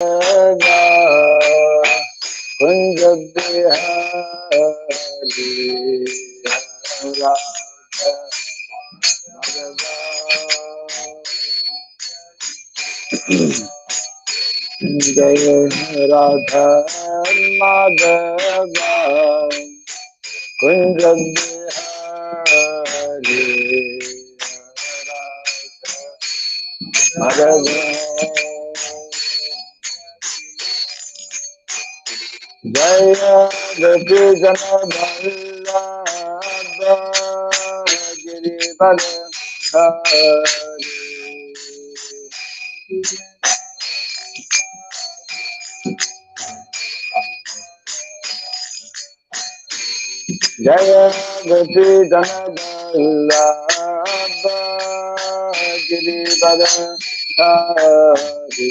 Kunja Bihari Radha Jaya Radha Madhava Kunja Bihari Radha Madhava Jaya Gopi Jana Vallabha Girivara Hari Jaya Gopi Jana Vallabha Girivara Hari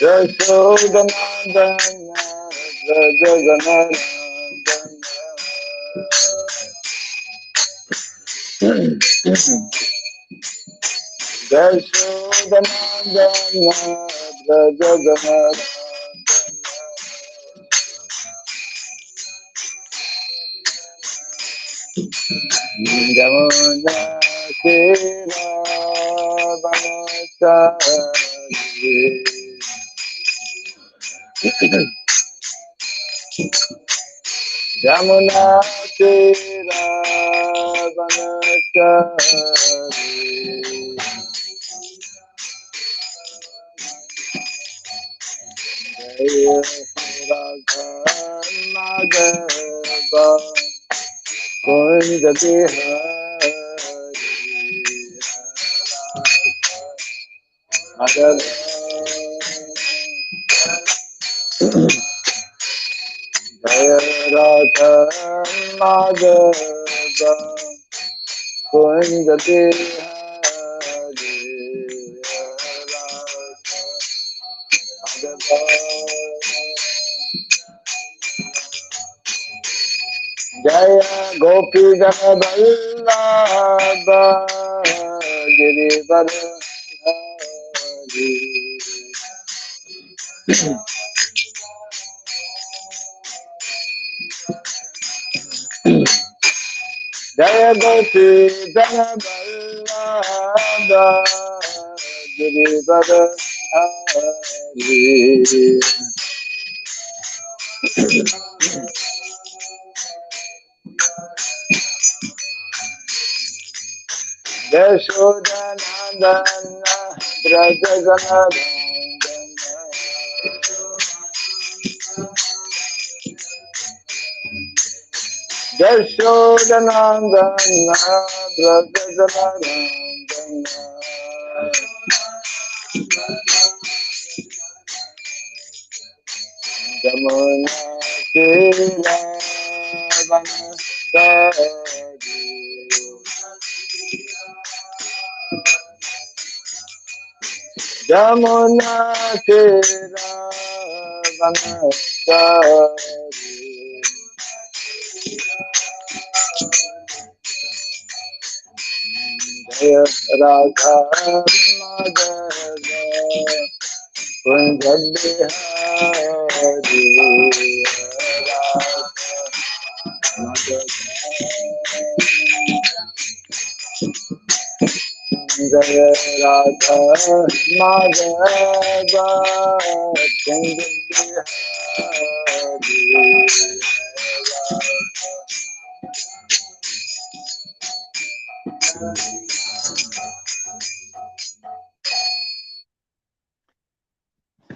Yashodanandana Brajaganandana Yashodanandana Brajaganandana Jamuna Tira Vanachari Jamuna Tira Vanachari Jaya Radha Madhava Kunja Bihari Madhava Jaya Radha Madhava Kunja Bihari Radha Jaya Gopi Jana Vallabha Girivara Hari Jaya Gopi Jana Vallabha Girivara Hari Yashodanandana Brajaganandana Yashodanandana Brajaganandana Jamuna Tira Vanachari Jamuna Tira Vanachari Jaya Radha Madhava Kunja Bihari Radha Jaya Radha Madhava Kunja Bihari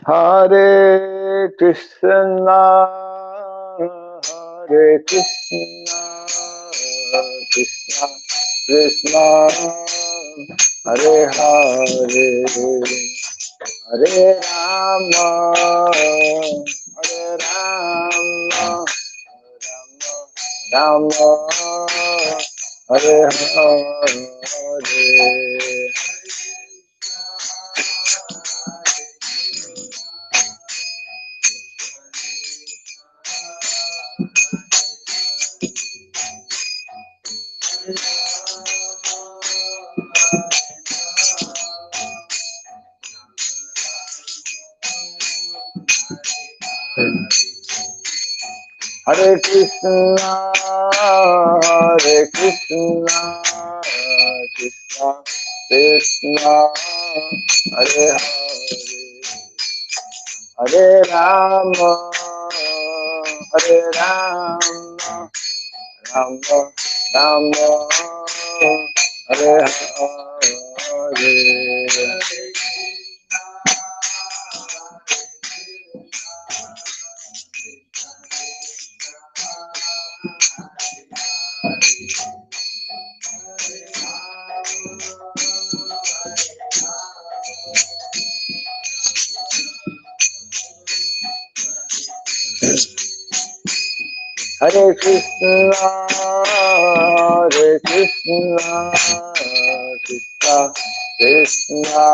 Hare Krishna Hare Krishna Krishna Krishna Hare Hare Hare Rama Hare Rama Rama Hare Hare Hare Krishna, Hare Krishna, Krishna Krishna, Hare Hare, Hare Rama, Hare Rama, Rama Rama, Hare Hare. Hare Krishna, Hare Krishna, Krishna Krishna,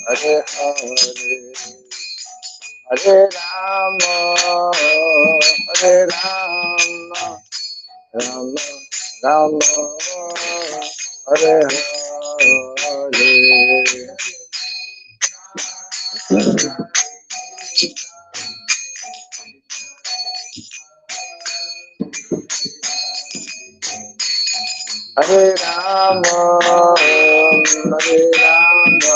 Hare Hare, Hare Rama, Hare Rama, Rama Rama, Hare Hare. Hare Rama, Hare Rama,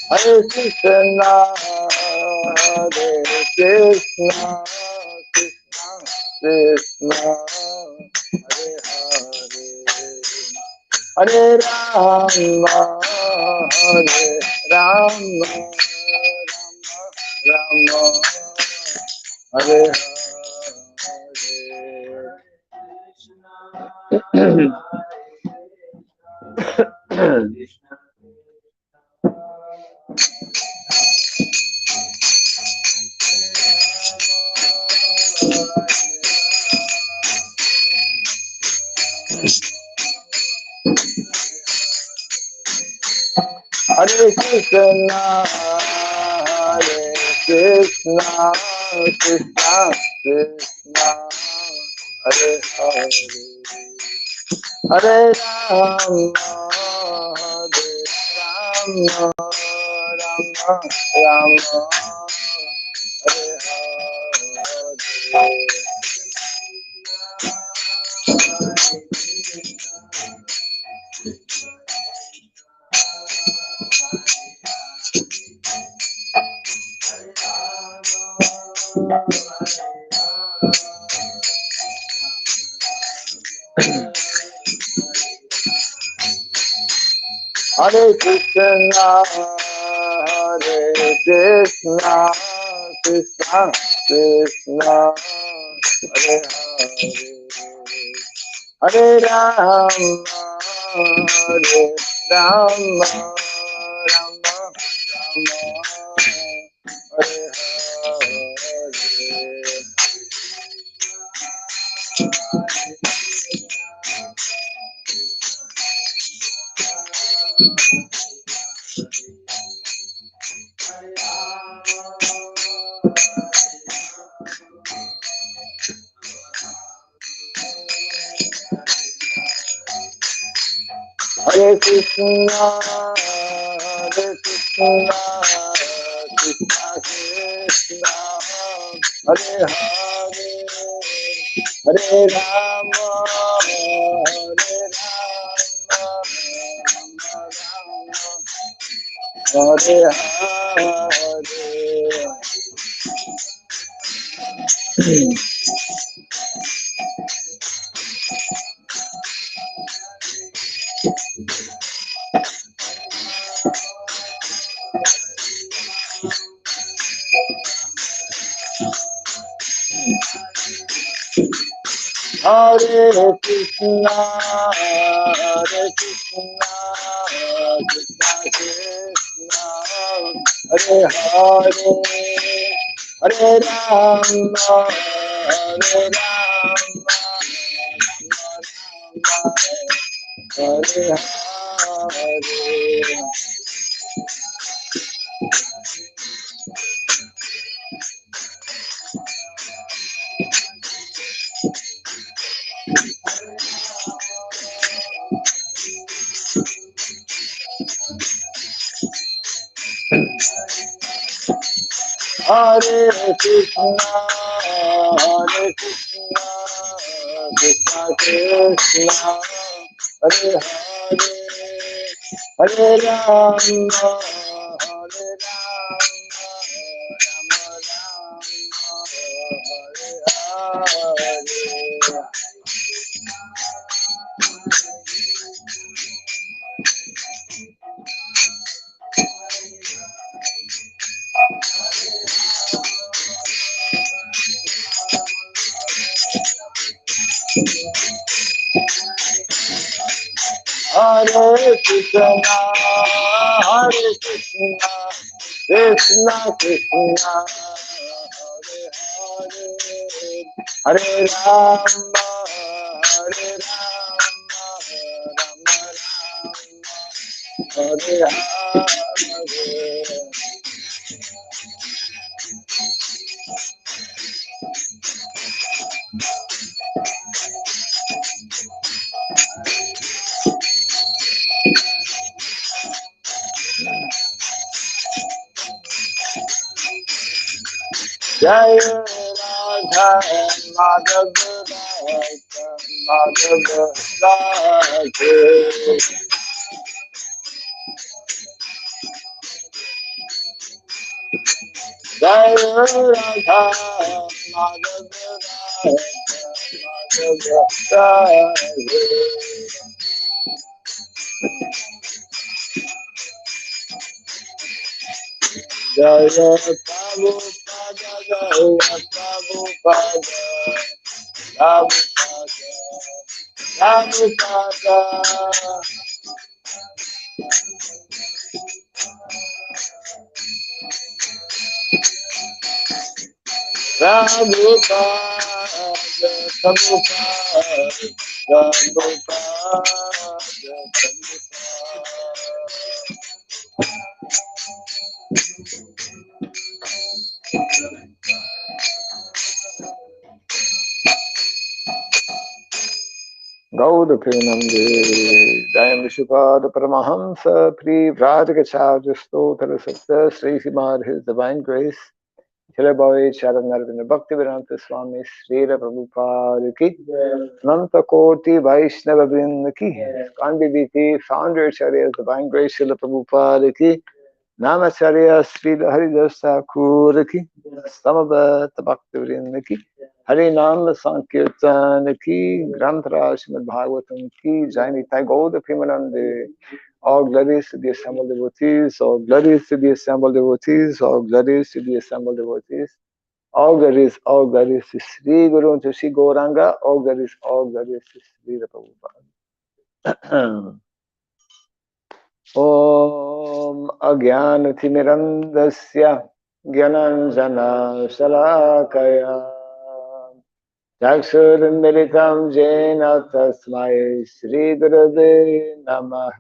Hare Krishna, Hare Krishna, Krishna Krishna, Hare Hare, Hare Rama, Hare Rama, Rama Hare Hare. Hare Krishna, Hare Krishna, Krishna Krishna, Hare Hare, Hare Rama, Hare Rama, Rama Rama, Hare Hare. Hare Krishna, Hare Krishna, Krishna Krishna, Hare Hare, Hare Rama, Hare Rama, Rama Rama, Hare Hare. Hare Krishna, Hare Krishna, Krishna Krishna, Hare Hare, Hare Rama, Hare Rama, Rama Rama, Hare Hare. Hare Krishna, Hare Krishna, Krishna Krishna, Hare Hare, Hare Rama, Hare Rama, Hare Hare. Hare Krishna, Hare Krishna, Krishna Krishna, Hare Hare, Hare Rama, Hare Rama, Rama Rama, Hare Hare. Hare Krishna, Hare Krishna, Krishna Krishna, Hare Hare, Hare Rama, Hare Rama, Rama Rama, Hare Hare. Jai Radha Madhav Radha Madhav Radha. Jai Radha Madhav Radha Madhav Radha. Jaya Prabhupada, Jaya Prabhupada, Prabhupada, Prabhupada. Prabhupada, Prabhupada, Gauda Premanande, Dayam Vishupad Paramahamsa, Pri Vrajagacharya Stotra Sakta, Sri Simad, His Divine Grace, Chilabhai Charanarvina Bhaktivedanta Swami, Srila Prabhupada Ki, Nanta Koti Vaishnava Vrinda Ki, Skandiviti, Founder Acharya Divine Grace, Srila Prabhupada Ki, Namacharya Srila Haridas Thakur Ki, Samabhata Bhaktivedanta Ki, Hari Nam Sankirtan Ki, Granthra Srimad Bhagavatam Ki, Jai Nitai Gauda Premanande. All glories to the assembled devotees, all glories to the assembled devotees, all glories to the assembled devotees. All glories to Sri Guru, to Sri Gauranga, all glories to Sri Prabhupada. Om Agyanatimirandasya Gyananjana Shalakaya Chakshurmilitam Jena Tasmai Sri Gurave Namaha.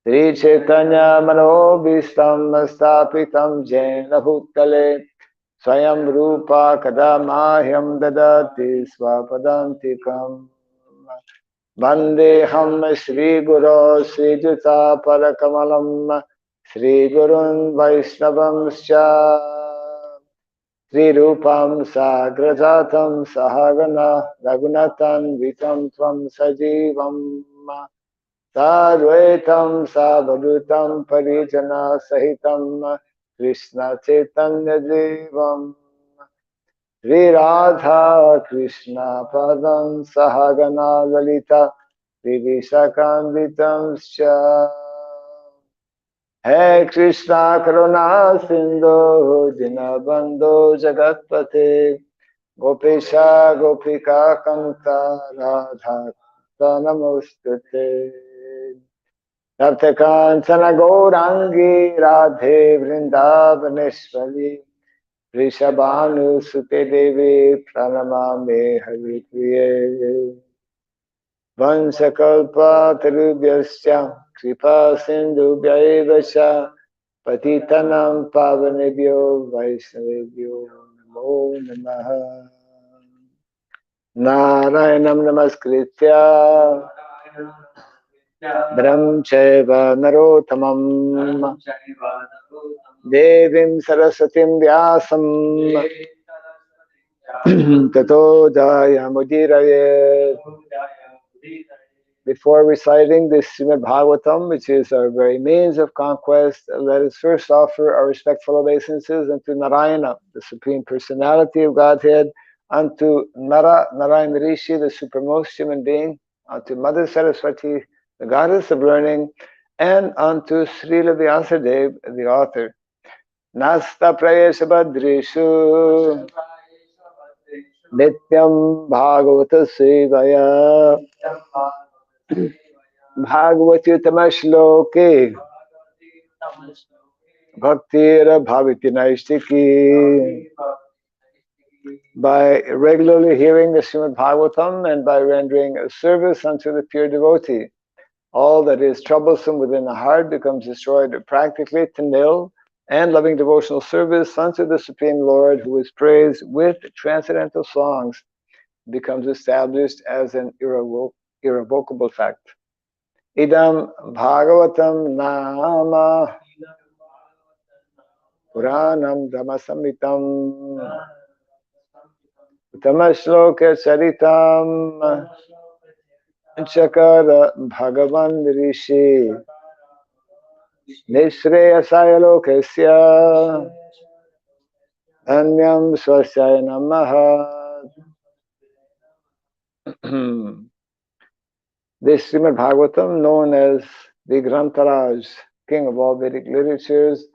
Sri Chaitanya Manobhistam Stapitam Jena Bhutale Swayam Rupa Kadamahyam Dadati Swapadantikam Vandeham Shri Guru Sri Juta Parakamalam Shri Gurun Vaishnavamscha Sri Rupam Sagrajatam Sahagana Raghunatan Vitam Tvam Sajivam Sadvaitam Savadutam Parijana Sahitam Krishna Chaitanya Devam Sri Radha Krishna Padam Sahagana Lalita Vivishakam Hey Krishna Karuna Sindhu Dinabandhu Jagatpate Gopesha Gopika Kanta Radha Namostate Saptakanchana Gaurangi Radhe Vrindavaneshwari Rishabhanu Sute Devi Pranamame Haripriye Vansakalpa Tarubhyasya Kripa Sindhubhyaivasya Patitanam Pavanebhyo Vaishnavebhyo Namo Namaha Narayanam Namaskritya Brahmchaiva Narottamam Devim Saraswatim Vyasam Tato Jayamudiraye. Before reciting this Srimad Bhagavatam, which is our very means of conquest, let us first offer our respectful obeisances unto Narayana, the Supreme Personality of Godhead, unto Narayana Rishi, the supremmost human being, unto Mother Saraswati, the goddess of learning, and unto Srila Vyasadeva, the author. Nasta Prayesha Badrishu Nityam Bhagavata Sevaya Bhagavati Tamashloke Bhaktira Bhaviti Naistiki. By regularly hearing the Srimad Bhagavatam and by rendering a service unto the pure devotee, all that is troublesome within the heart becomes destroyed practically to nil, and loving devotional service unto the Supreme Lord, who is praised with transcendental songs, becomes established as an irrevocable fact. Idam Bhagavatam Nama Puranam Dhammasamitam Uttama-shloka Charitam Chakara Bhagavan Rishi Nishreyasaya Lokasya Anyam Swasya Namaha. This Srimad Bhagavatam, known as the Grantaraj, king of all Vedic literatures,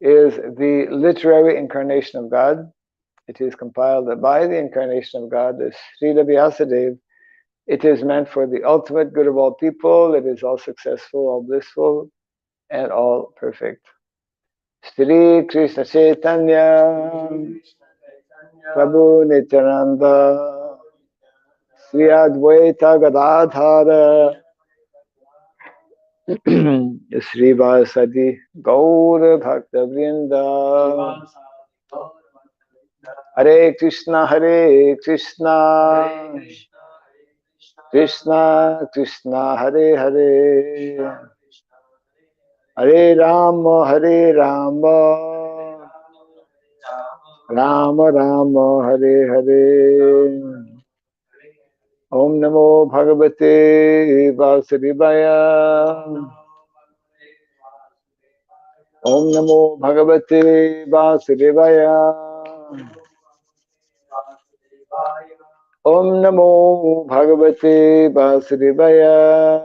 is the literary incarnation of God. It is compiled by the incarnation of God, the Srila Vyasadeva. It is meant for the ultimate good of all people. It is all successful, all blissful, and all perfect. Shri Krishna Chaitanya Prabhu Nityananda Sri Advaita Gadadhara Sri Vasadi Gaura Bhakta Vrinda. Hare Krishna Krishna Krishna Hare Hare Hare Rama Rama Rama Hare Hare. Om Namo Bhagavate Vasudevaya. Om Namo Bhagavate Vasudevaya. Om Namo Bhagavate Vasudevaya.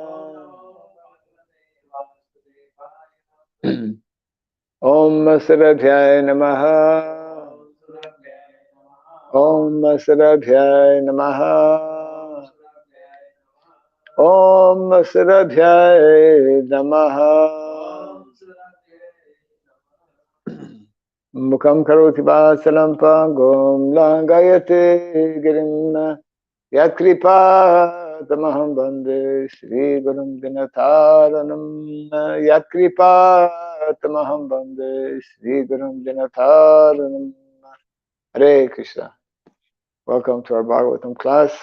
Om Sarabhyaya Namaha. Om Sarabhyaya Namaha. Om Sarabhyaya Namaha. Mukam karoti vasalam pangom langayate girimna yatkripa tamaham bande Shri Gurum Dinataranam yatkripa tamaham bande Shri Gurum Dinataranam. Hare Krishna. Welcome to our Bhagavatam class.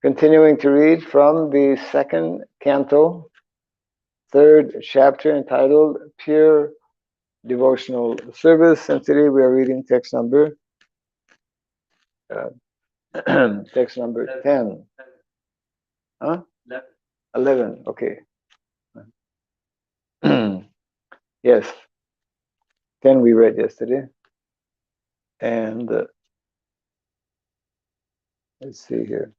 Continuing to read from the second canto, third chapter, entitled Pure Devotional Service, and today we are reading text number 10. Huh? 11, okay. Yes, 10 we read yesterday. And let's see here.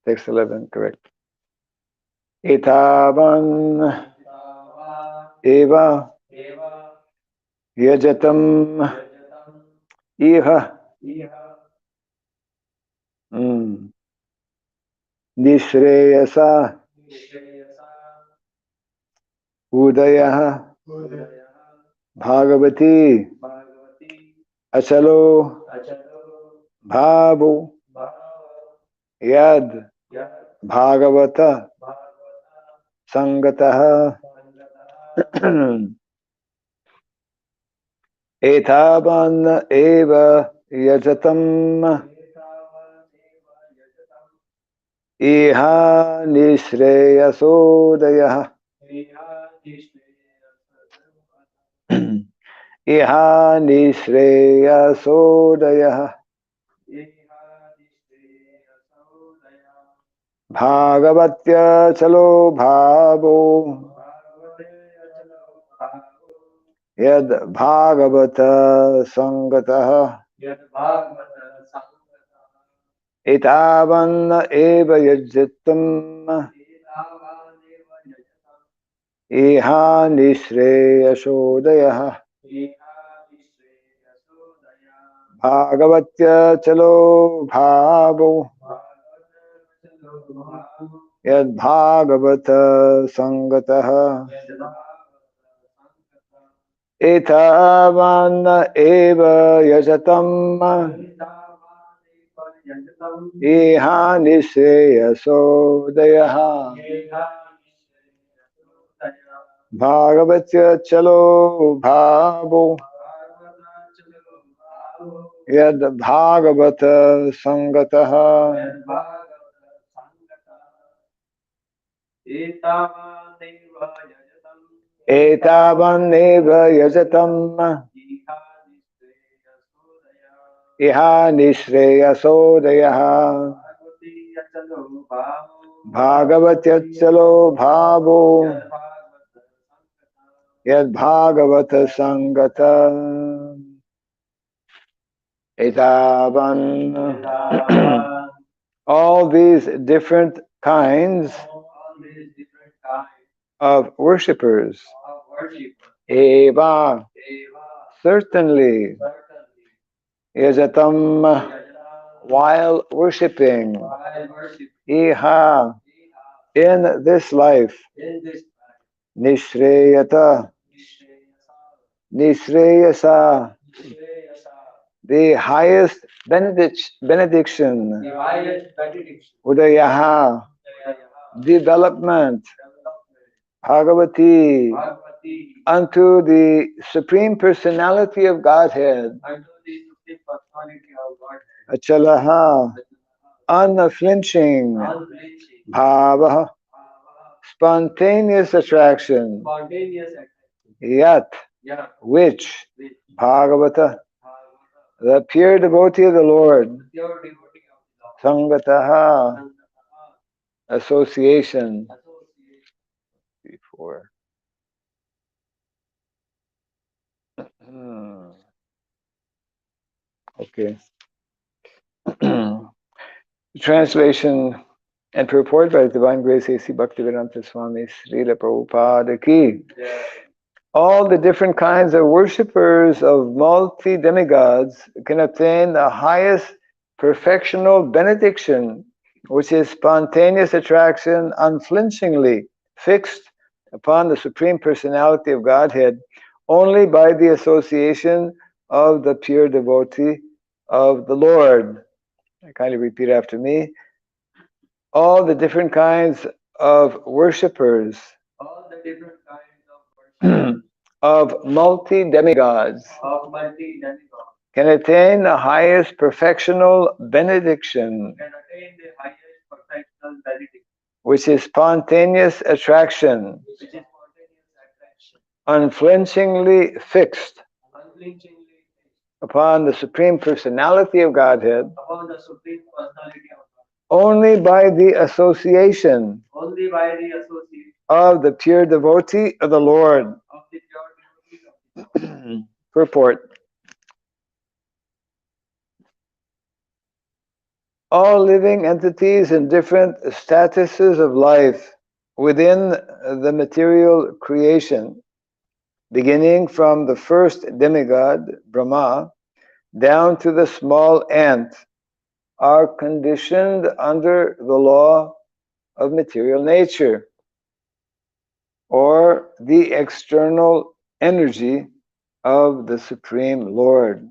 Text 11, correct. Etavan eva yajatam iha nishreyasa udaya bhagavati achalo bhavu yad bhagavata sangataha etavan eva yajatam Iha nishreyasodaya. Iha nishreyasodaya. Bhagavatya chalo bhavo. Yad bhagavata sangatah. Etavan eva yajyatam. Iha nishreyasodaya. Bhagavatya chalo bhavo. Yad bhagavata sangatah. Etavan eva yajatam. Iha nishreyasodaya. Bhagavatya chalo bhavo. Yad bhagavata sangataha. Etavaneva yajatam. Iha nishreyasodaya. Bhagavatya chalo bhavo. Yad bhagavata sangata. Etavan. All these different kinds of worshippers. Eva. Certainly. Yajatam. While worshipping. Iha. In this life. Nishreyata. Nishreyasa. The highest benediction. Udayaha. Development. Bhagavati. Unto the Supreme Personality of Godhead. Achalaha. Unflinching. Bhava. Spontaneous attraction. Yat. Which. Bhagavata. The pure devotee of the Lord. Sangataha. Association. Before. Okay. Translation and purport by His Divine Grace A.C. Bhaktivedanta Swami Srila Prabhupada Ki. All the different kinds of worshippers of multi-demigods can obtain the highest perfectional benediction, which is spontaneous attraction unflinchingly fixed upon the Supreme Personality of Godhead, only by the association of the pure devotee of the Lord. Kindly repeat after me. All the different kinds of worshippers of multi-demigods can attain the highest perfectional benediction, which is spontaneous attraction, unflinchingly fixed upon the Supreme Personality of Godhead, only by the association of the pure devotee of the Lord. Purport. All living entities in different statuses of life within the material creation, beginning from the first demigod, Brahma, down to the small ant, are conditioned under the law of material nature, or the external energy of the Supreme Lord.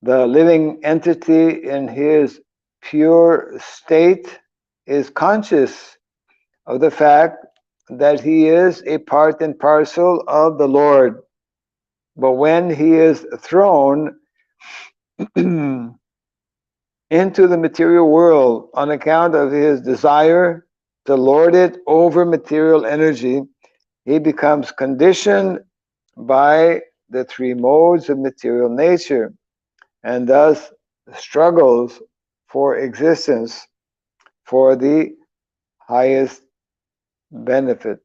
The living entity in his pure state is conscious of the fact that he is a part and parcel of the Lord. But when he is thrown into the material world on account of his desire to lord it over material energy, he becomes conditioned by the three modes of material nature and thus struggles for existence for the highest benefit.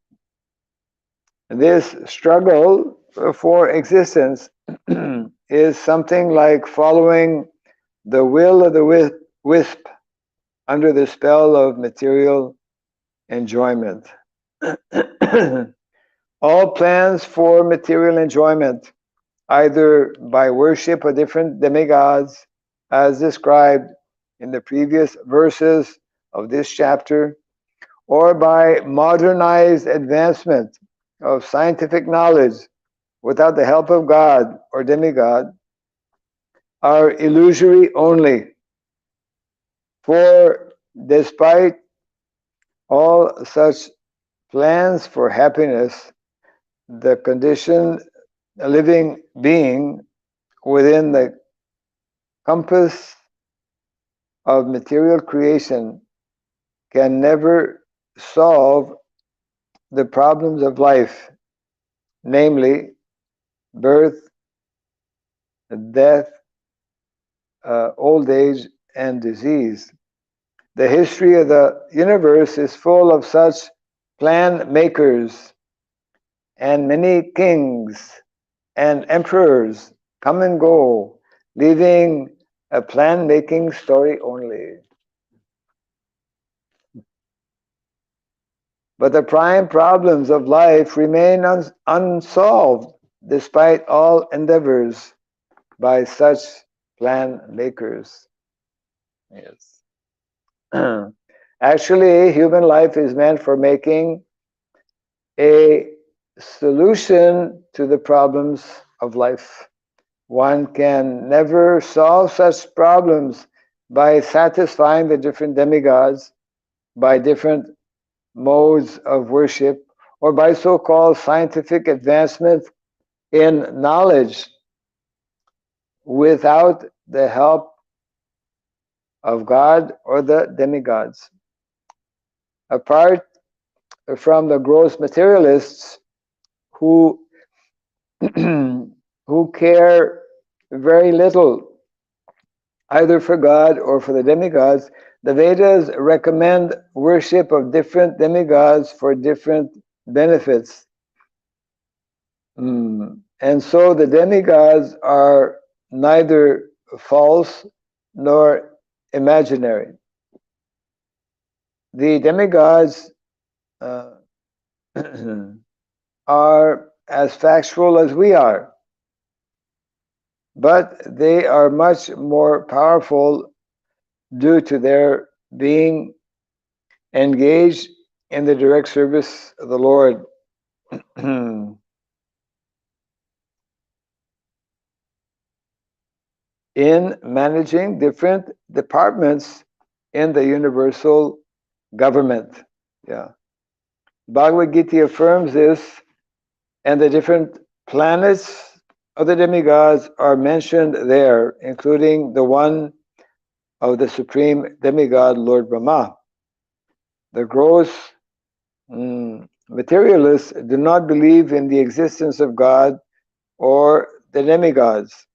This struggle for existence is something like following the will of the wisp under the spell of material enjoyment. All plans for material enjoyment, either by worship of different demigods, as described in the previous verses of this chapter, or by modernized advancement of scientific knowledge without the help of God or demigod, are illusory only. For despite all such plans for happiness, the conditioned living being within the compass of material creation can never solve the problems of life, namely birth, death, old age, and disease. The history of the universe is full of such plan makers, and many kings and emperors come and go, leaving a plan making story only. But the prime problems of life remain unsolved despite all endeavors by such plan makers. Yes. Actually, human life is meant for making a solution to the problems of life. One can never solve such problems by satisfying the different demigods, by different modes of worship, or by so-called scientific advancement in knowledge without the help of God or the demigods. Apart from the gross materialists who who care very little either for God or for the demigods, the Vedas recommend worship of different demigods for different benefits. And so the demigods are neither false nor imaginary. The demigods are as factual as we are, but they are much more powerful due to their being engaged in the direct service of the Lord. In managing different departments in the universal government. Yeah. Bhagavad Gita affirms this, and the different planets of the demigods are mentioned there, including the one of the supreme demigod, Lord Brahma. The gross materialists do not believe in the existence of God or the demigods,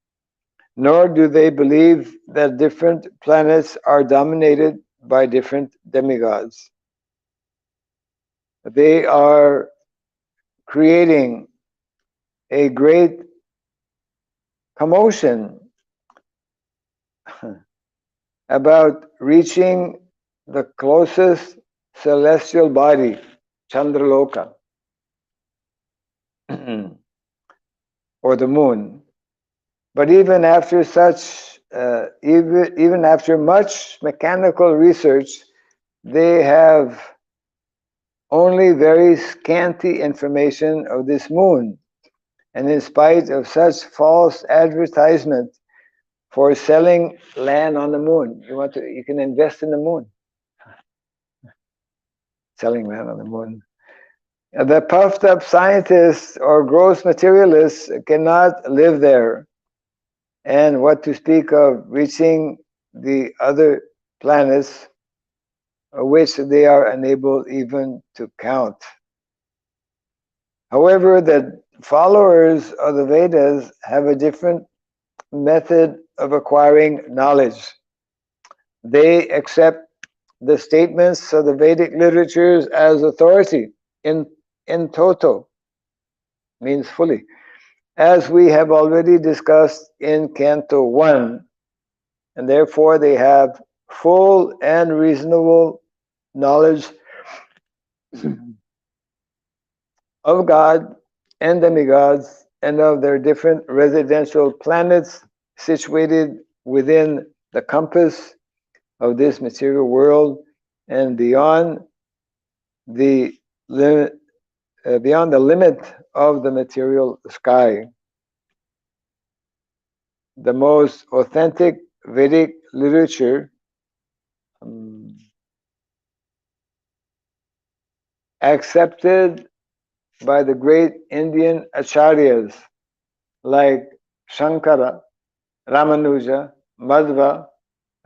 nor do they believe that different planets are dominated by different demigods. They are creating a great commotion about reaching the closest celestial body, Chandraloka, or the moon. But even after even after much mechanical research, they have only very scanty information of this moon. And in spite of such false advertisement for selling land on the moon, you can invest in the moon. Selling land on the moon. The puffed up scientists or gross materialists cannot live there. And what to speak of reaching the other planets, which they are unable even to count. However, the followers of the Vedas have a different method of acquiring knowledge. They accept the statements of the Vedic literatures as authority in toto, means fully. As we have already discussed in Canto 1, and therefore they have full and reasonable knowledge of God and demigods and of their different residential planets situated within the compass of this material world and the beyond the limit of the material sky. The most authentic Vedic literature accepted by the great Indian acharyas like Shankara, Ramanuja, Madhva,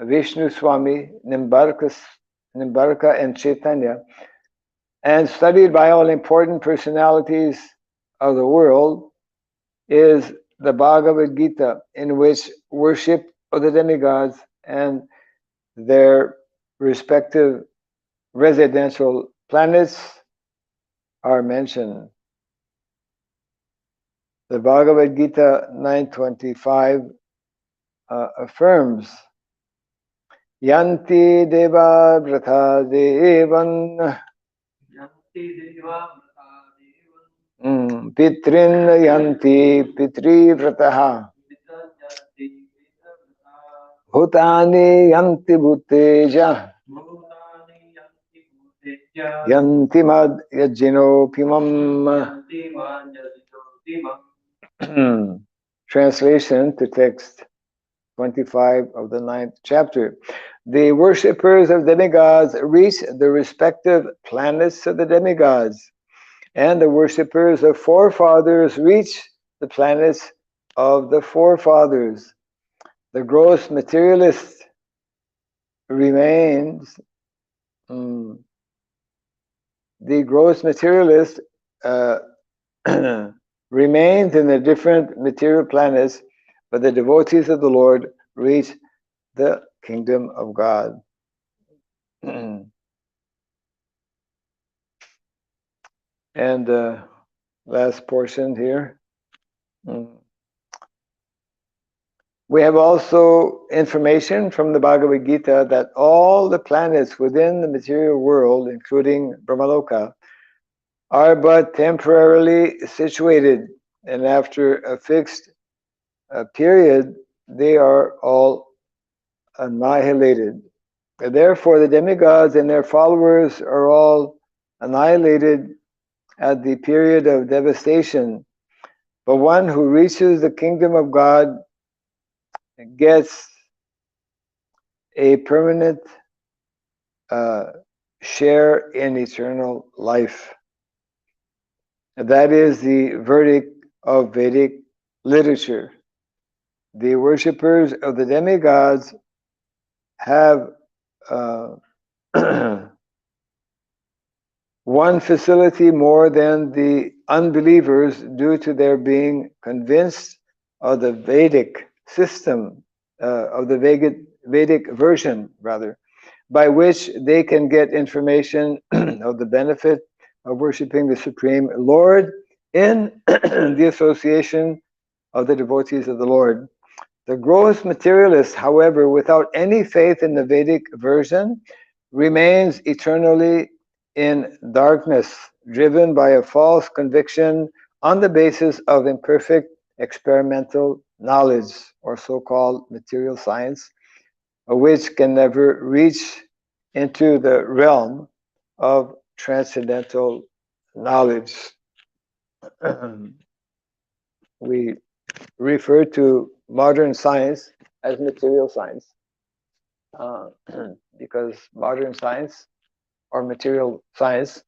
Vishnu Swami, Nimbarka, and Chaitanya, and studied by all important personalities of the world, is the Bhagavad Gita, in which worship of the demigods and their respective residential planets are mentioned. The Bhagavad Gita 9.25 affirms, Yanti deva vrata devan pitrin yanti pitri vrataha bhutani yanti bhuteja yanti mad yajinopimam. Translation to text 25 of the 9th chapter. The worshippers of demigods reach the respective planets of the demigods, and the worshippers of forefathers reach the planets of the forefathers. The gross materialist remains remains in the different material planets, but the devotees of the Lord reach the kingdom of God. And last portion here. We have also information from the Bhagavad Gita that all the planets within the material world, including Brahmaloka, are but temporarily situated, and after a fixed period, they are all annihilated. Therefore, the demigods and their followers are all annihilated at the period of devastation. But one who reaches the kingdom of God gets a permanent share in eternal life. That is the verdict of Vedic literature. The worshippers of the demigods have one facility more than the unbelievers due to their being convinced of the Vedic system, of the Vedic version, rather, by which they can get information of the benefit of worshiping the Supreme Lord in the association of the devotees of the Lord. The gross materialist, however, without any faith in the Vedic version, remains eternally in darkness, driven by a false conviction on the basis of imperfect experimental knowledge, or so-called material science, which can never reach into the realm of transcendental knowledge. We refer to modern science as material science because modern science or material science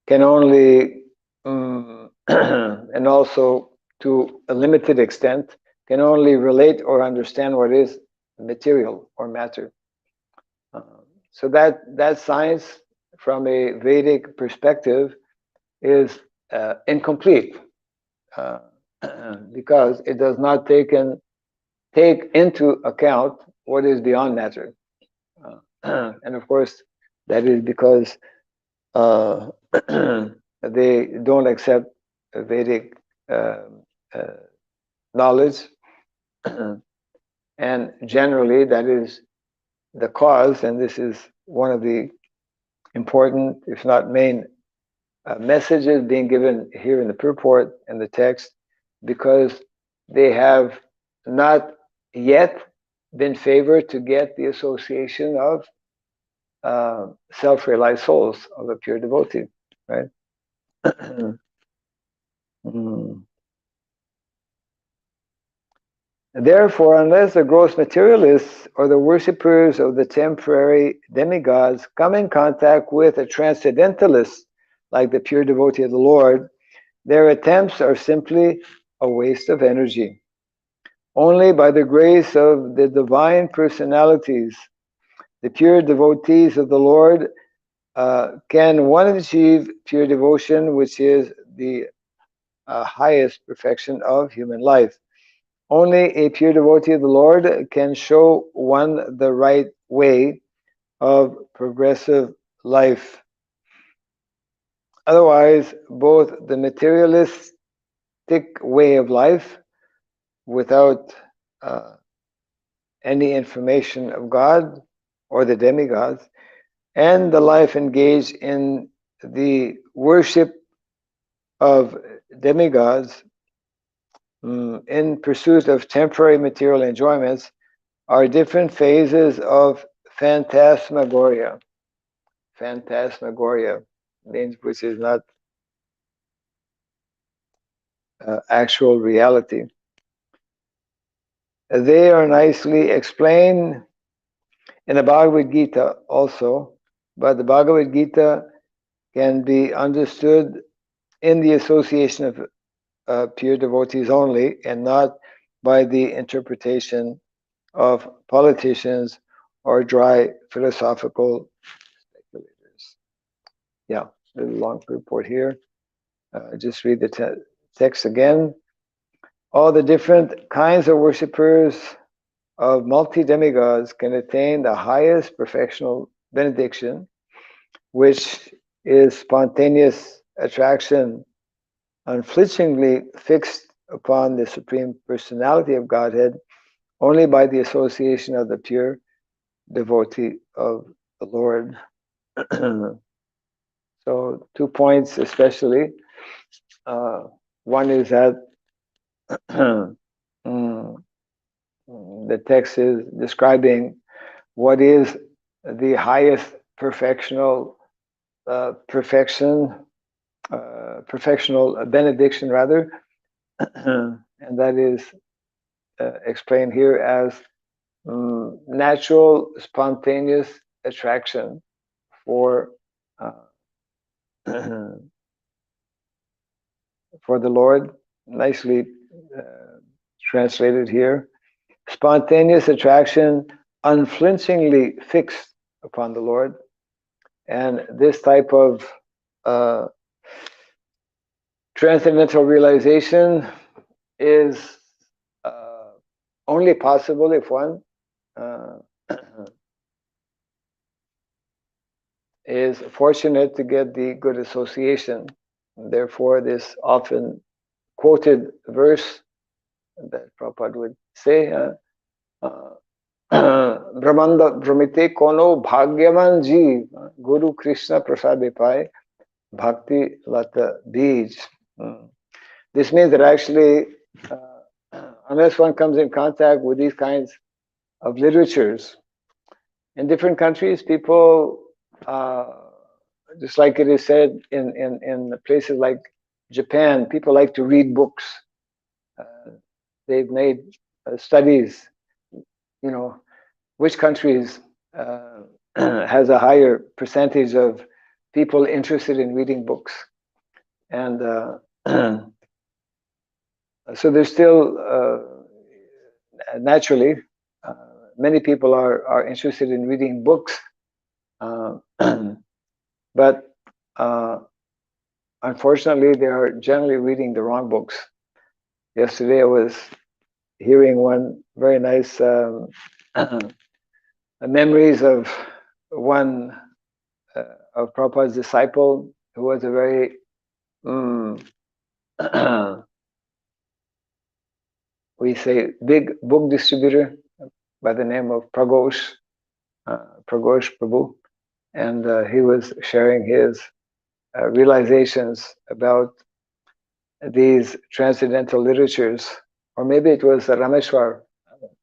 can only, and also to a limited extent, can only relate or understand what is material or matter. So that science, from a Vedic perspective, is incomplete because it does not take into account what is beyond matter. And of course, that is because they don't accept Vedic knowledge, and generally that is the cause, and this is one of the important, if not main, messages being given here in the purport and the text, because they have not yet been favored to get the association of self-realized souls, of a pure devotee, right? Therefore, unless the gross materialists or the worshippers of the temporary demigods come in contact with a transcendentalist like the pure devotee of the Lord, their attempts are simply a waste of energy. Only by the grace of the divine personalities, the pure devotees of the Lord, can one achieve pure devotion, which is the highest perfection of human life. Only a pure devotee of the Lord can show one the right way of progressive life. Otherwise, both the materialistic way of life, without any information of God or the demigods, and the life engaged in the worship of demigods in pursuit of temporary material enjoyments, are different phases of phantasmagoria. Phantasmagoria means which is not actual reality. They are nicely explained in the Bhagavad Gita also, but the Bhagavad Gita can be understood in the association of pure devotees only, and not by the interpretation of politicians or dry philosophical speculators. Yeah, a little long report here. Just read the text again. All the different kinds of worshippers of multi-demigods can attain the highest perfectional benediction, which is spontaneous attraction, unflinchingly fixed upon the Supreme Personality of Godhead, only by the association of the pure devotee of the Lord. So 2 points especially. One is that the text is describing what is the highest perfectional benediction rather, and that is explained here as natural spontaneous attraction for for the Lord, nicely translated here. Spontaneous attraction, unflinchingly fixed upon the Lord. And this type of transcendental realization is only possible if one is fortunate to get the good association. Therefore, this often quoted verse that Prabhupada would say, Brahmanda Brahmite Kono Bhagyavan Jeev Guru Krishna Prasade Pai Bhakti Lata Bij. This means that actually, unless one comes in contact with these kinds of literatures, in different countries, people, just like it is said in places like Japan, people like to read books. They've made studies, which countries has a higher percentage of people interested in reading books. And so there's still, naturally, many people are interested in reading books, uh, but unfortunately, they are generally reading the wrong books. Yesterday, I was hearing one very nice memories of one of Prabhupada's disciple who was a very we say big book distributor by the name of Praghosh Prabhu, and he was sharing his realizations about these transcendental literatures, or maybe it was Rameshwar.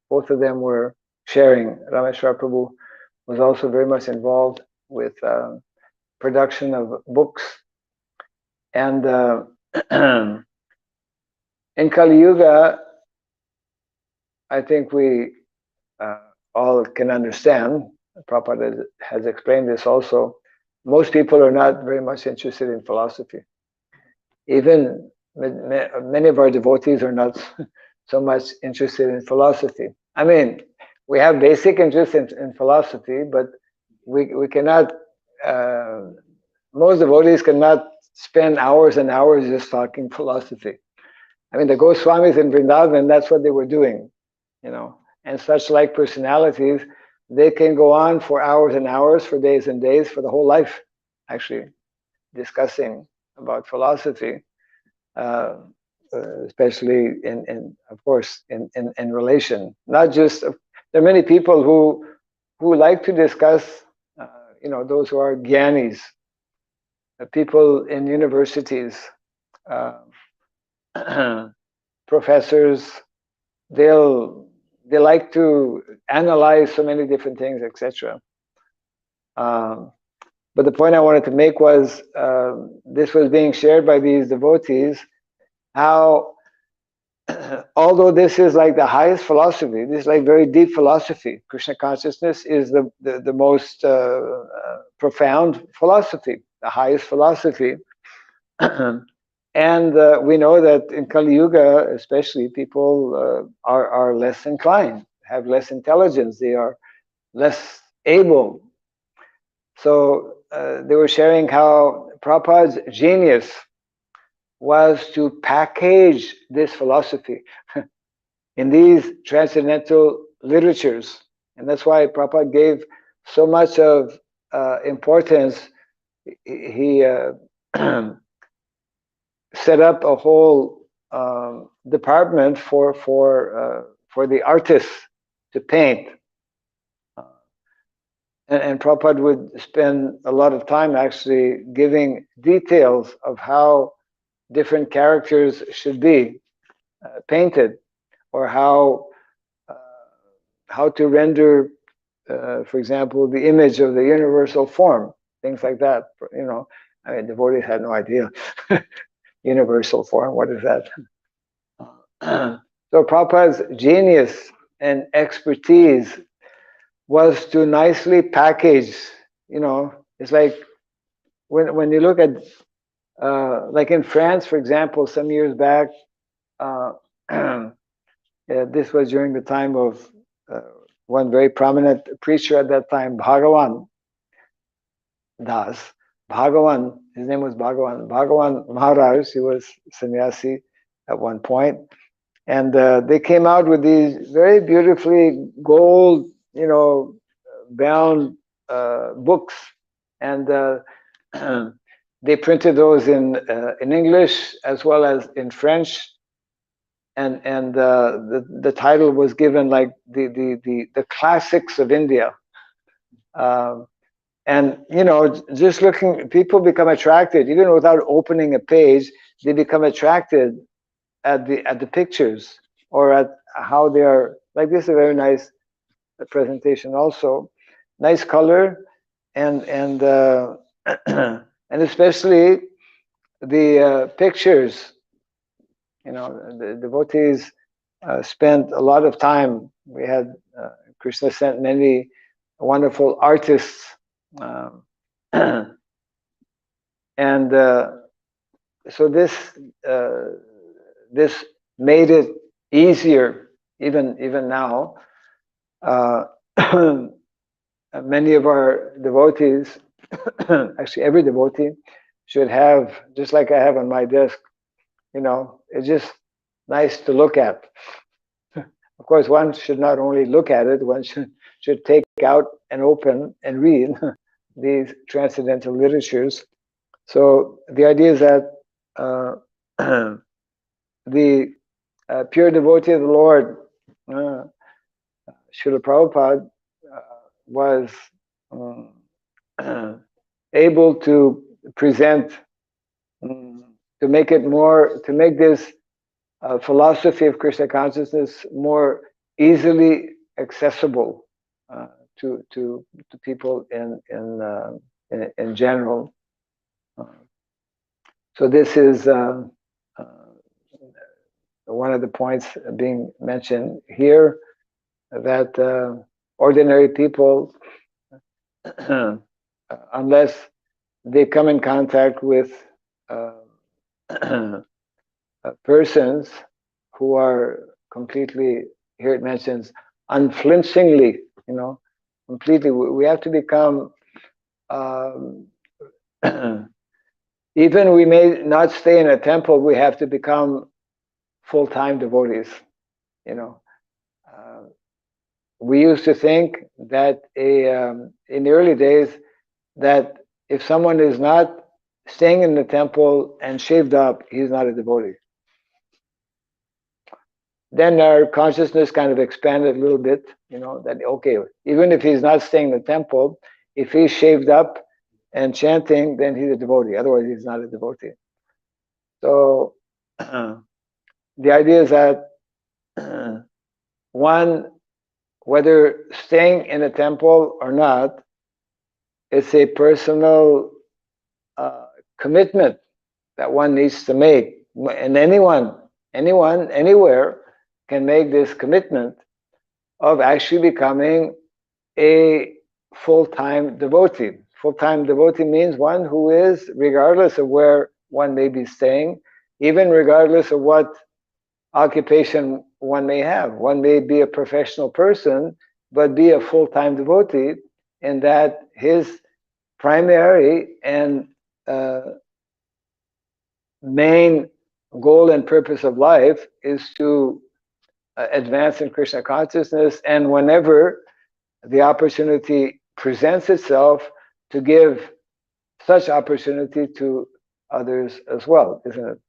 Both of them were sharing. Rameshwar Prabhu was also very much involved with production of books. And in Kali Yuga, I think we all can understand, Prabhupada has explained this also, most people are not very much interested in philosophy. Even many of our devotees are not so much interested in philosophy. I mean, we have basic interest in philosophy, but we cannot, most devotees cannot spend hours and hours just talking philosophy. I mean, the Goswamis in Vrindavan, that's what they were doing, and such like personalities, they can go on for hours and hours, for days and days, for the whole life, actually, discussing about philosophy, especially of course, in relation. Not just, there are many people who like to discuss, those who are gyanis, people in universities, professors, they like to analyze so many different things, etc. But the point I wanted to make was, this was being shared by these devotees, how although this is like the highest philosophy, this is like very deep philosophy. Krishna consciousness is the most profound philosophy, the highest philosophy. And we know that in Kali Yuga, especially, people are less inclined, have less intelligence, they are less able. So they were sharing how Prabhupada's genius was to package this philosophy in these transcendental literatures. And that's why Prabhupada gave so much of importance. He set up a whole department for the artists to paint. And Prabhupada would spend a lot of time actually giving details of how different characters should be painted, or how to render, for example, the image of the universal form, things like that. I mean, devotees had no idea. Universal form, what is that? So Prabhupada's genius and expertise was to nicely package, it's like when you look at, like in France, for example, some years back, this was during the time of one very prominent preacher at that time, Bhagawan Das. Bhagawan, his name was Bhagawan Maharaj. He was sannyasi at one point. And they came out with these very beautifully gold, bound books. And they printed those in English as well as in French. And the title was given like the classics of India. And just looking, people become attracted even without opening a page. They become attracted at the pictures, or at how they are. Like this is a very nice presentation, also nice color, and and especially the pictures. The devotees spent a lot of time. We had Krishna sent many wonderful artists. And so this made it easier, even now, uh, many of our devotees, actually every devotee, should have, just like I have on my desk, it's just nice to look at. Of course, one should not only look at it, one should take out and open and read these transcendental literatures. So the idea is that uh, the pure devotee of the Lord, uh, Srila Prabhupada, was um, able to present, to make it more, to make this philosophy of Krishna consciousness more easily accessible uh, to people in general. Uh, so this is uh, one of the points being mentioned here, that ordinary people, unless they come in contact with persons who are completely, here it mentions, unflinchingly, completely, we have to become, um, even we may not stay in a temple, we have to become full-time devotees, you know. Uh, we used to think that in the early days, that if someone is not staying in the temple and shaved up, he's not a devotee. Then our consciousness kind of expanded a little bit, that okay, even if he's not staying in the temple, if he's shaved up and chanting, then he's a devotee. Otherwise, he's not a devotee. So the idea is that one, whether staying in a temple or not, it's a personal commitment that one needs to make. And anyone, anywhere can make this commitment of actually becoming a full-time devotee. Full-time devotee means one who is, regardless of where one may be staying, even regardless of what occupation one may have. One may be a professional person, but be a full-time devotee, in that his primary and main goal and purpose of life is to advance in Krishna consciousness, and whenever the opportunity presents itself, to give such opportunity to others as well, isn't it?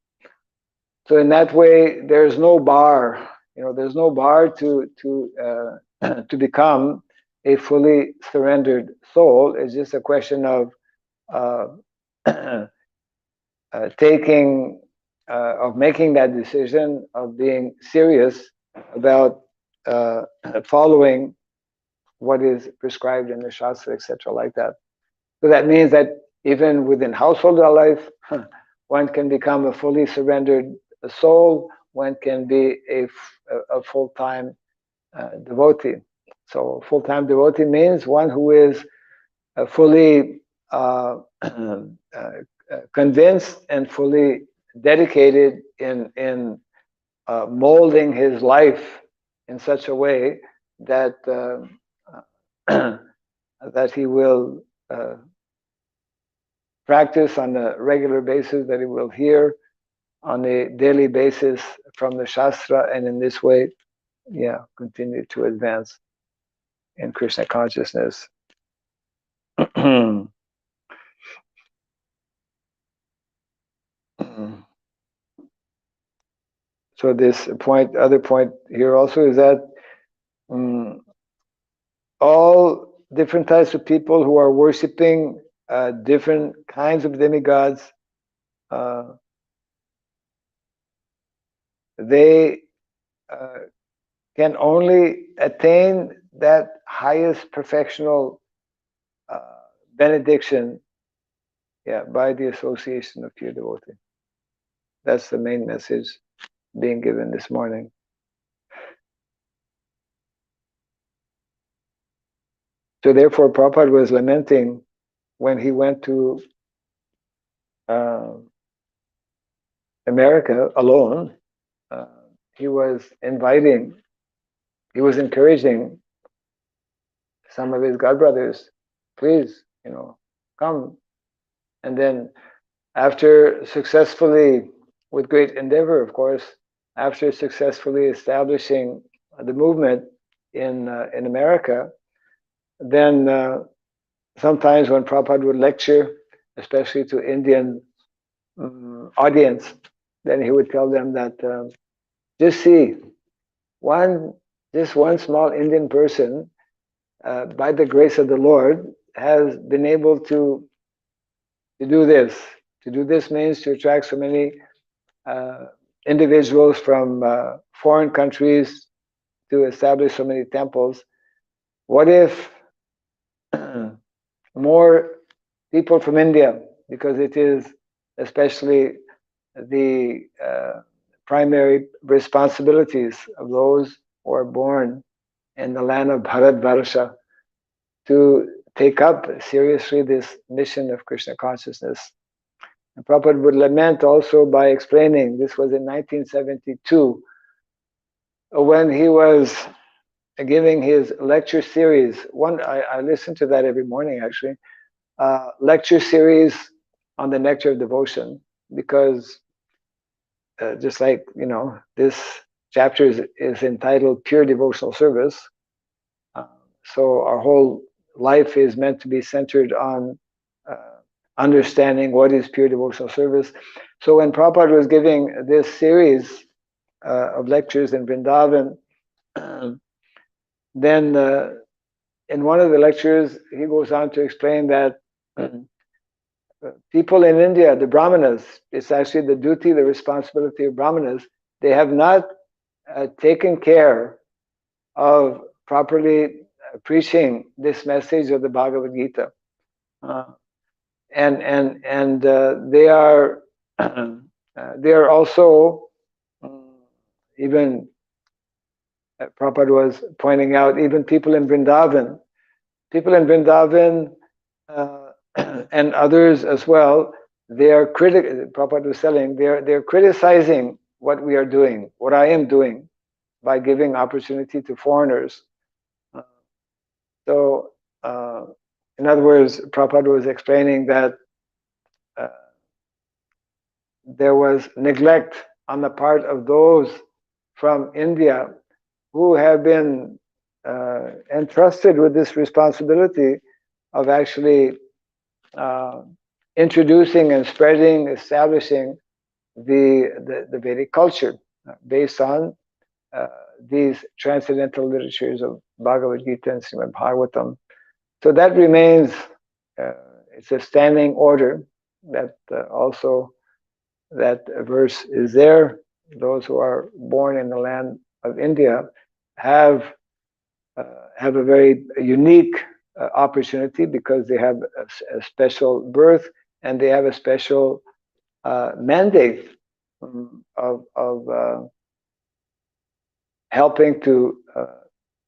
So in that way, there's no bar. There's no bar to become a fully surrendered soul. It's just a question of uh, of making that decision, of being serious about following what is prescribed in the Shastra, etc., like that. So that means that even within household life, one can become a fully surrendered soul. One can be a full-time devotee. So full-time devotee means one who is fully convinced and fully dedicated in molding his life in such a way that that he will practice on a regular basis, that he will hear on a daily basis from the Shastra, and in this way, continue to advance in Krishna consciousness. So this other point here also is that all different types of people who are worshipping different kinds of demigods, they can only attain that highest perfectional benediction, by the association of pure devotee. That's the main message being given this morning. So therefore, Prabhupada was lamenting when he went to America alone. He was encouraging some of his godbrothers, please, come. And then after successfully, with great endeavor, of course, after successfully establishing the movement in America, then sometimes when Prabhupada would lecture, especially to Indian audience, then he would tell them that just see, one this one small Indian person, by the grace of the Lord, has been able to do this. To do this means to attract so many individuals from foreign countries, to establish so many temples. What if more people from India, because it is especially the primary responsibilities of those who are born in the land of Bharat Varsha, to take up seriously this mission of Krishna consciousness. And Prabhupada would lament also by explaining, this was in 1972, when he was giving his lecture series. I listen to that every morning actually, lecture series on the nectar of devotion, because just like this chapter is entitled Pure Devotional Service. So our whole life is meant to be centered on understanding what is pure devotional service. So when Prabhupada was giving this series of lectures in Vrindavan, then in one of the lectures he goes on to explain that people in India, the Brahmanas, it's actually the duty, the responsibility of Brahmanas, they have not taken care of properly preaching this message of the Bhagavad Gita. And they are they are also even Prabhupada was pointing out, even people in Vrindavan and others as well, they are Prabhupada was telling, they're criticizing what we are doing, what I am doing, by giving opportunity to foreigners. So in other words, Prabhupada was explaining that there was neglect on the part of those from India who have been entrusted with this responsibility of actually introducing and spreading, establishing the Vedic culture based on these transcendental literatures of Bhagavad Gita and Srimad Bhagavatam. So that remains, it's a standing order that also that verse is there. Those who are born in the land of India have a very unique opportunity, because they have a special birth and they have a special mandate of helping to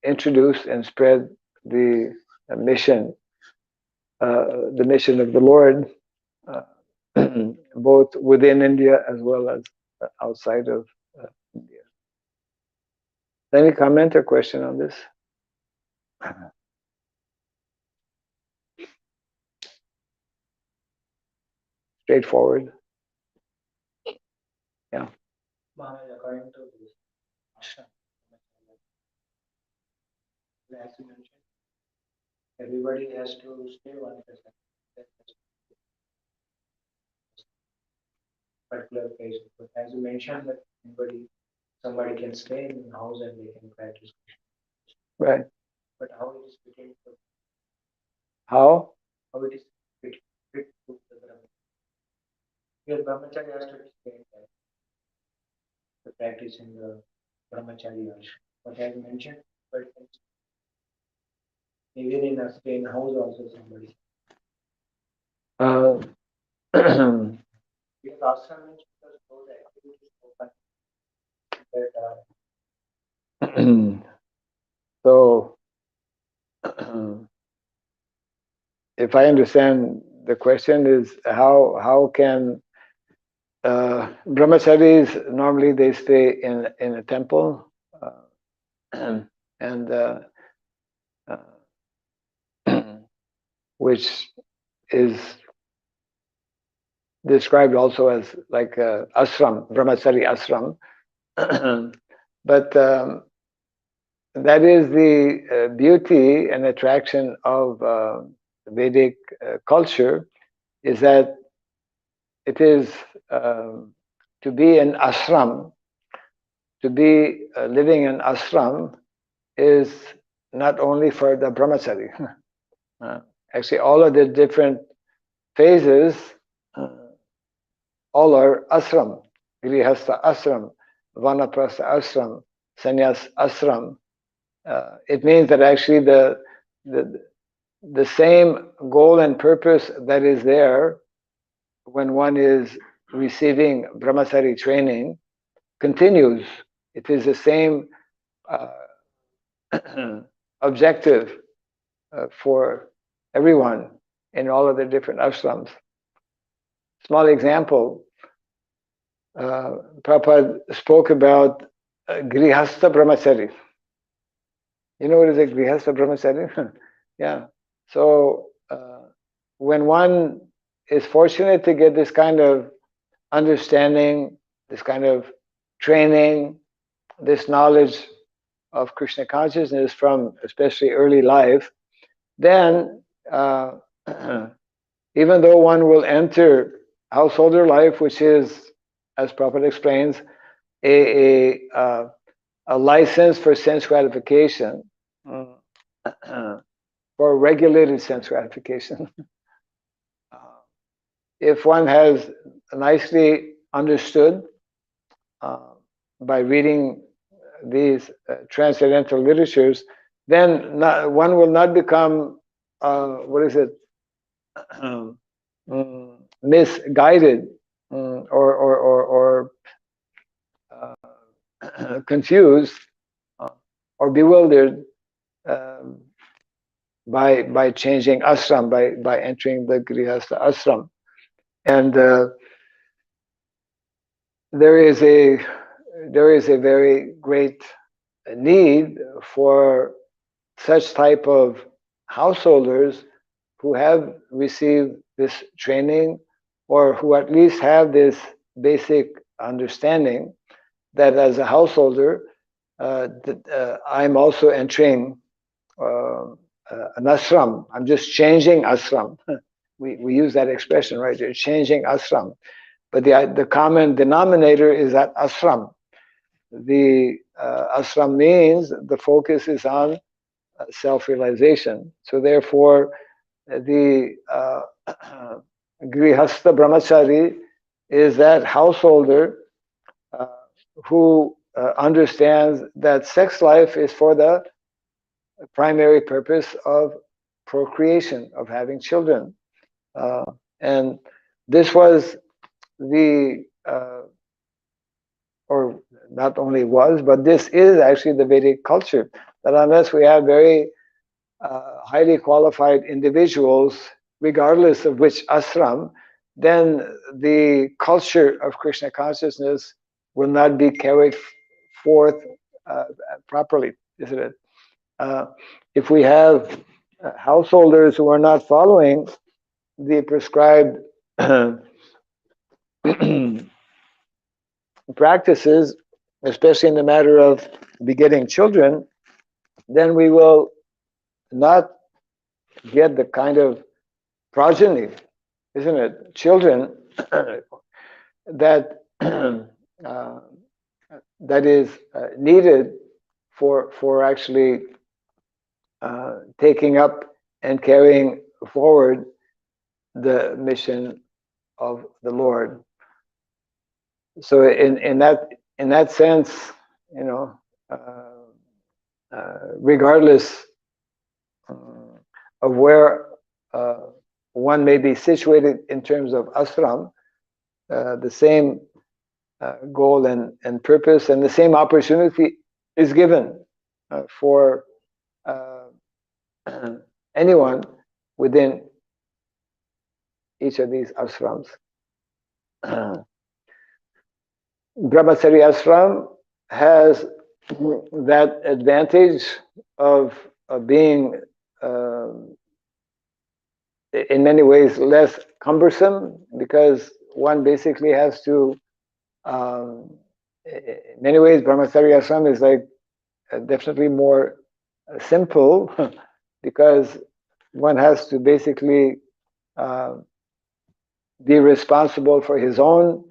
introduce and spread the mission of the Lord, both within India as well as outside of India. Any comment or question on this? Straightforward. Yeah. Maharaj, according to this ashram, as you mentioned, everybody has to stay 1%. Particular place. But as you mentioned, that somebody can stay in the house and they can practice. Right. But how it is fitting to How? how it is fit to the Brahmacharya? Because Brahmacharya has to stay there to practice in the Brahmacharya ashram. But as you mentioned, but even in a stay in house also somebody. Because ashram means because those activities open that So, if I understand the question is how can brahmacharis, normally they stay in a temple, and which is described also as like ashram, brahmachari ashram. But that is the beauty and attraction of Vedic culture, is that it is to be an ashram, to be living in ashram is not only for the brahmachari. Actually, all of the different phases, all are ashram. Grihastha ashram, vanaprastha ashram, sannyas ashram. It means that actually the same goal and purpose that is there when one is receiving brahmachari training continues. It is the same objective for everyone in all of the different ashrams. Small example, Prabhupada spoke about Grihastha Brahmachari. You know what is a Grihastha Brahmachari? Yeah. So when one is fortunate to get this kind of understanding, this kind of training, this knowledge of Krishna consciousness from especially early life, then even though one will enter householder life, which is, as Prabhupada explains, a license for sense gratification, for regulated sense gratification. If one has nicely understood by reading these transcendental literatures, then one will not become misguided or confused or bewildered by changing ashram, by entering the Grihastha ashram. And there is a very great need for such type of householders who have received this training, or who at least have this basic understanding that as a householder, I'm also entering an ashram. I'm just changing ashram. We use that expression, right? You're changing ashram. But the common denominator is that ashram. The ashram means the focus is on self-realization. So therefore, the Grihastha Brahmachari is that householder who understands that sex life is for the primary purpose of procreation, of having children. And this was the, or not only was, but this is actually the Vedic culture, that unless we have very highly qualified individuals, regardless of which ashram, then the culture of Krishna consciousness will not be carried forth properly, isn't it? If we have householders who are not following the prescribed practices, especially in the matter of begetting children, then we will not get the kind of progeny, isn't it? Children that that is needed for actually taking up and carrying forward the mission of the Lord. So in that sense, you know, regardless of where one may be situated in terms of ashram, the same goal and purpose and the same opportunity is given for anyone within each of these ashrams. Brahmachari ashram has that advantage of being in many ways less cumbersome, because one basically has to, in many ways, brahmacharya ashram is like definitely more simple because one has to basically uh, be responsible for his own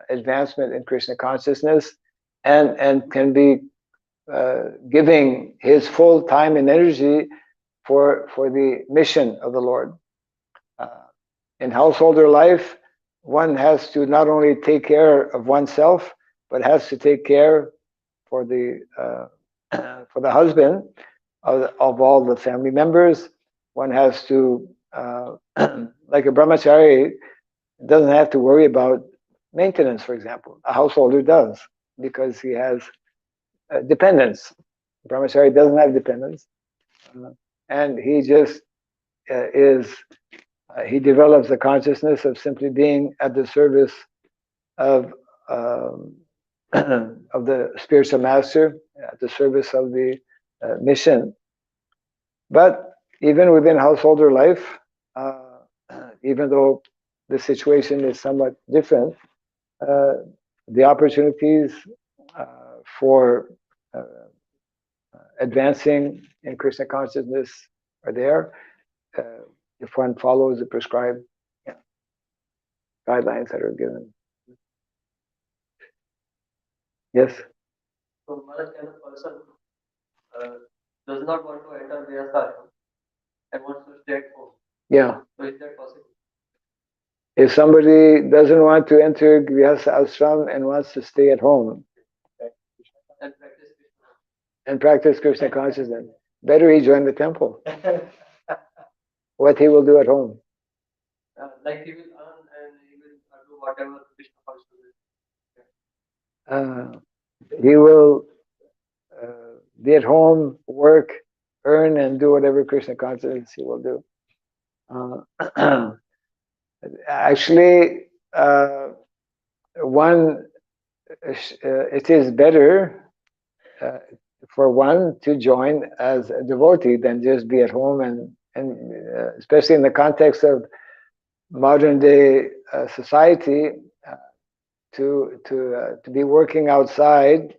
advancement in Krishna consciousness, and can be giving his full time and energy for the mission of the Lord. In householder life, one has to not only take care of oneself, but has to take care for the for the husband of all the family members. One has to, like a brahmachari, doesn't have to worry about maintenance, for example. A householder does, because he has dependents. Brahmachari doesn't have dependents, and he just he develops the consciousness of simply being at the service of um, of the spiritual master, at the service of the mission. But even within householder life, even though the situation is somewhat different, uh, the opportunities for advancing in Krishna consciousness are there, if one follows the prescribed, yeah, guidelines that are given. Yes? So, Maharaj, can a person uh, does not want to enter the ashram and wants to stay at home? Yeah. So, is that possible? If somebody doesn't want to enter Grihastha ashram and wants to stay at home and practice Krishna consciousness, better he join the temple. What he will do at home? Like he will earn and he will do whatever Krishna consciousness. He will be at home, work, earn, and do whatever Krishna consciousness he will do. Actually, it is better for one to join as a devotee than just be at home, and especially in the context of modern day society, to be working outside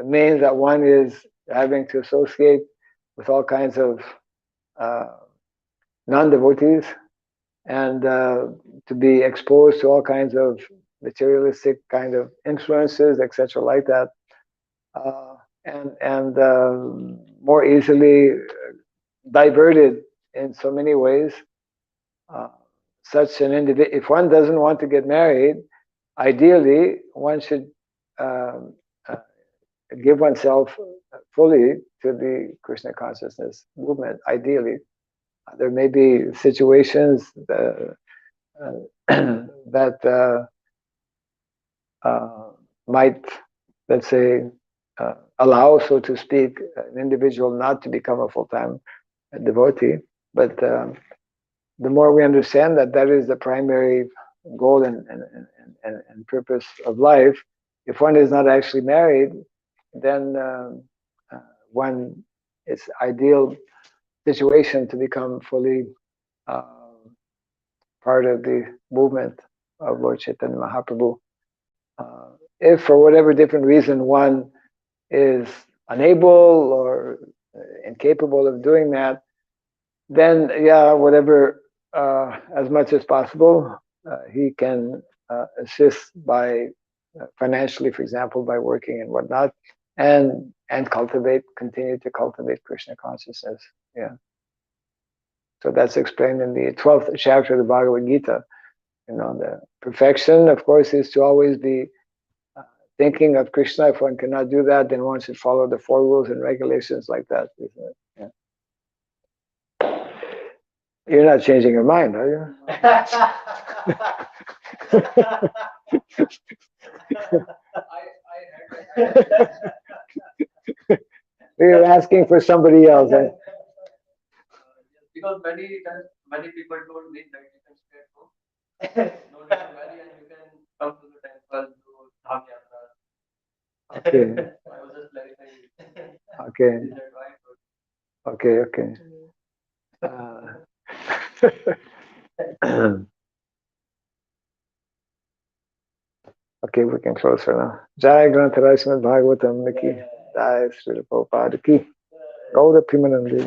means that one is having to associate with all kinds of non-devotees, and to be exposed to all kinds of materialistic kind of influences, etc., like that, and more easily diverted in so many ways. Such an individual, if one doesn't want to get married, ideally one should um, uh, give oneself fully to the Krishna consciousness movement. Ideally, there may be situations that might, let's say, allow, so to speak, an individual not to become a full-time devotee. But the more we understand that that is the primary goal and purpose of life, if one is not actually married, then one, it's ideal situation to become fully part of the movement of Lord Chaitanya Mahaprabhu. If for whatever different reason one is unable or incapable of doing that, then yeah, whatever, as much as possible, he can assist by financially, for example, by working and whatnot, and continue to cultivate Krishna consciousness. Yeah. So that's explained in the 12th chapter of the Bhagavad Gita. The perfection, of course, is to always be thinking of Krishna. If one cannot do that, then one should follow the 4 rules and regulations like that. Yeah. You're not changing your mind, are you? You're asking for somebody else. Because many people told me that you can stay at home, no need to marry, and you can come to the temple, do Dham Yatra. Okay. I was just clarifying. Okay. Is that right? Okay. Okay, we can close for now. Jai Granthara Srimad Bhagavatam Niki. Jai Srila Prabhupada Ki. Gaura Pimanandi.